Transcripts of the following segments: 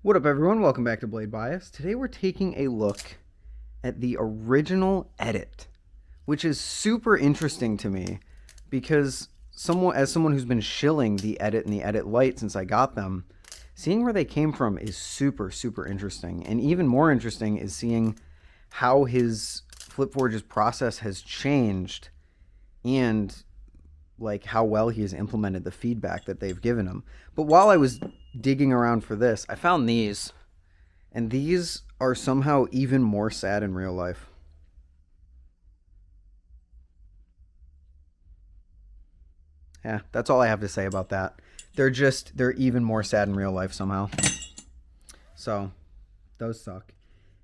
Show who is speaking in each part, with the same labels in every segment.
Speaker 1: What up, everyone? Welcome back to Blade Bias. Today we're taking a look at the original edit, which is super interesting to me because someone who's been shilling the edit and the edit light since I got them, seeing where they came from is super, super interesting. And even more interesting is seeing how his FlipForge's process has changed and like how well he has implemented the feedback that they've given him. But while I was digging around for this, I found these, and these are somehow even more sad in real life. Yeah, that's all I have to say about that. They're even more sad in real life somehow. So, those suck.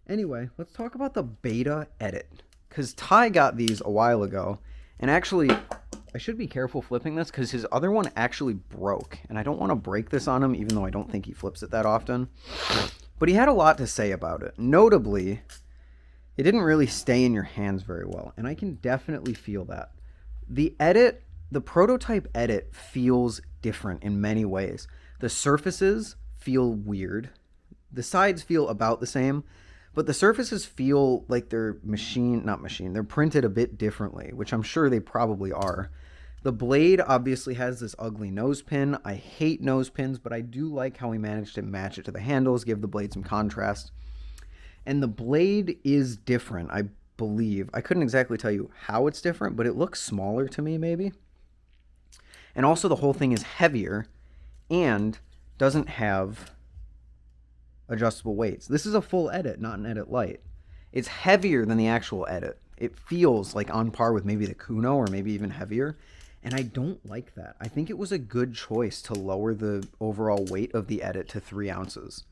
Speaker 1: Anyway, let's talk about the beta edit. Because Ty got these a while ago, and actually, I should be careful flipping this because his other one actually broke. And I don't want to break this on him, even though I don't think he flips it that often. But he had a lot to say about it. Notably, it didn't really stay in your hands very well. And I can definitely feel that. The prototype edit feels different in many ways. The surfaces feel weird. The sides feel about the same. But the surfaces feel like they're they're printed a bit differently, which I'm sure they probably are. The blade obviously has this ugly nose pin. I hate nose pins, but I do like how he managed to match it to the handles, give the blade some contrast. And the blade is different, I believe. I couldn't exactly tell you how it's different, but it looks smaller to me, maybe. And also the whole thing is heavier and doesn't have adjustable weights. This is a full edit, not an edit light. It's heavier than the actual edit. It feels like on par with maybe the Kuno or maybe even heavier. And I don't like that. I think it was a good choice to lower the overall weight of the edit to 3 ounces.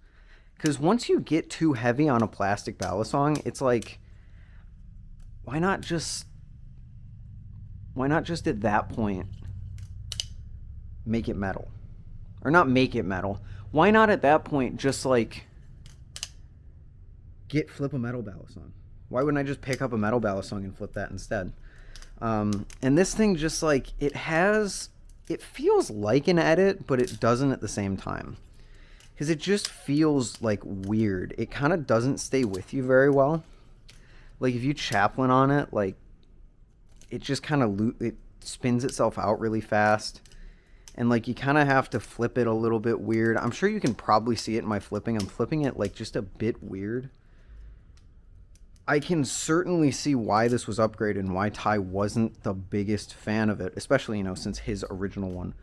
Speaker 1: Because once you get too heavy on a plastic balisong, it's like, why not just at that point make it metal? Or not make it metal. Why not at that point just like flip a metal balisong? Why wouldn't I just pick up a metal balisong and flip that instead? And this thing just like it feels like an edit, but it doesn't at the same time. Because it just feels like weird. It kind of doesn't stay with you very well. Like if you chaplain on it, like it just kind of it spins itself out really fast. And like you kind of have to flip it a little bit weird. I'm sure you can probably see it in my flipping. I'm flipping it like just a bit weird. I can certainly see why this was upgraded and why Ty wasn't the biggest fan of it, especially, since his original one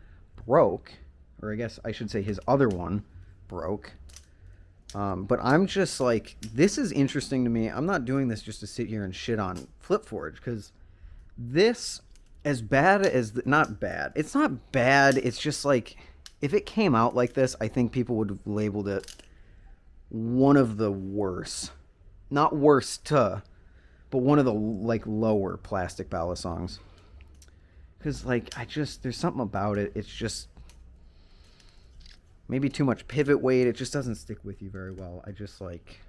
Speaker 1: broke. Or I guess I should say his other one broke. But I'm just like, this is interesting to me. I'm not doing this just to sit here and shit on FlipForge, because this, as bad as, not bad. It's not bad. It's just like, if it came out like this, I think people would have labeled it one of the worst. Not worst, but one of the like lower plastic balisongs. Because like there's something about it. It's just maybe too much pivot weight. It just doesn't stick with you very well. I just like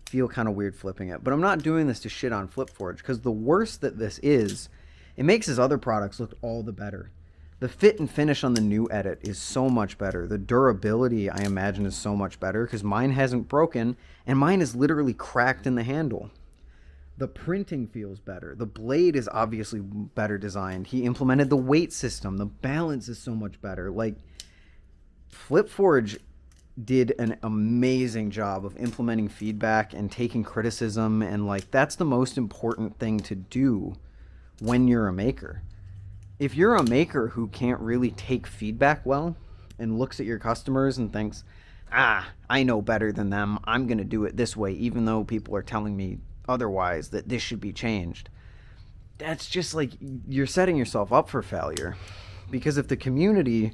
Speaker 1: feel kind of weird flipping it. But I'm not doing this to shit on FlipForge, because the worse that this is, it makes his other products look all the better. The fit and finish on the new edit is so much better. The durability, I imagine, is so much better because mine hasn't broken and mine is literally cracked in the handle. The printing feels better. The blade is obviously better designed. He implemented the weight system. The balance is so much better. Like, FlipForge did an amazing job of implementing feedback and taking criticism, and like that's the most important thing to do when you're a maker. If you're a maker who can't really take feedback well and looks at your customers and thinks, I know better than them, I'm going to do it this way, even though people are telling me otherwise, that this should be changed, that's just like, you're setting yourself up for failure. Because if the community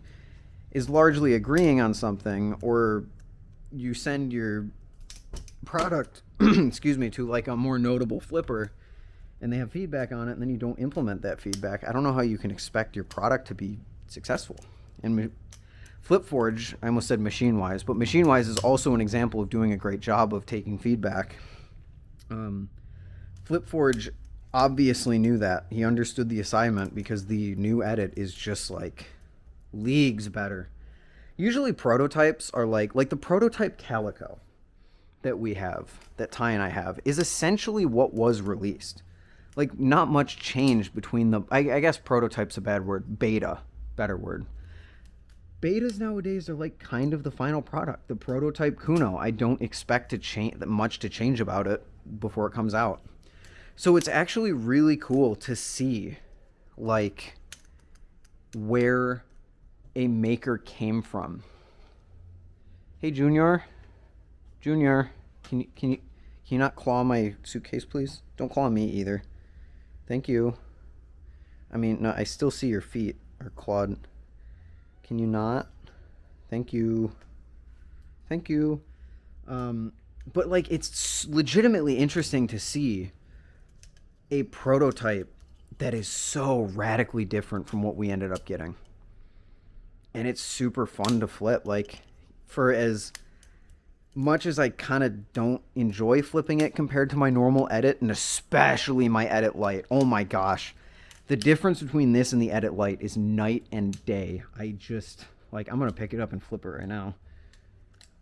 Speaker 1: is largely agreeing on something, or you send your product, excuse me, to like a more notable flipper, and they have feedback on it, and then you don't implement that feedback, I don't know how you can expect your product to be successful. And FlipForge, I almost said MachineWise, but MachineWise is also an example of doing a great job of taking feedback. FlipForge obviously knew that. He understood the assignment, because the new edit is just like leagues better. Usually prototypes are like the prototype Calico that we have, that Ty and I have, is essentially what was released. Like, not much change between the, I guess prototype's a bad word, beta, better word. Betas nowadays are like kind of the final product. The prototype Kuno, I don't expect to change much to change about it before it comes out. So it's actually really cool to see like where a maker came from. Hey Junior, can you not claw my suitcase, please? Don't claw me either. Thank you. I mean, no, I still see your feet are clawed. Can you not? Thank you. Thank you. But like, it's legitimately interesting to see a prototype that is so radically different from what we ended up getting. And it's super fun to flip. Like, for as much as I kind of don't enjoy flipping it compared to my normal edit, and especially my edit light, oh my gosh, the difference between this and the edit light is night and day. I just, like, I'm going to pick it up and flip it right now.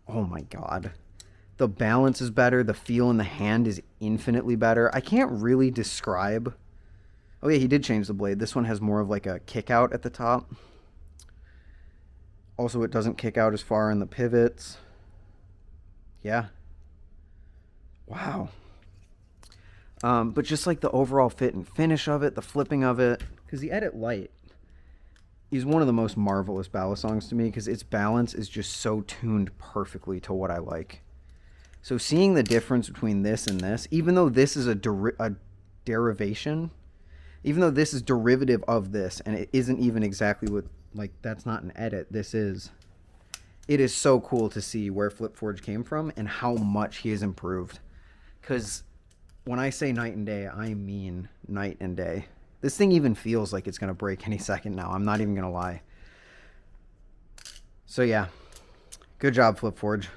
Speaker 1: Oh my god. The balance is better. The feel in the hand is infinitely better. I can't really describe. Oh yeah, he did change the blade. This one has more of like a kick out at the top. Also, it doesn't kick out as far in the pivots. Yeah. Wow. But just like the overall fit and finish of it, the flipping of it, because the Edit Light is one of the most marvelous ballast songs to me because its balance is just so tuned perfectly to what I like. So seeing the difference between this and this, even though this is a derivation, even though this is derivative of this, and it isn't even exactly what, like, that's not an edit, this is, it is so cool to see where FlipForge came from and how much he has improved. Because when I say night and day, I mean night and day. This thing even feels like it's going to break any second now. I'm not even going to lie. So yeah, good job, FlipForge.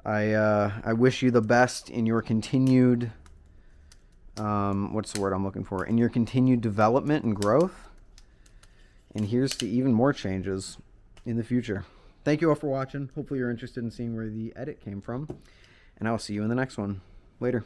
Speaker 1: I wish you the best in your continued, what's the word I'm looking for? In your continued development and growth. And here's to even more changes in the future. Thank you all for watching. Hopefully you're interested in seeing where the edit came from. And I'll see you in the next one. Later.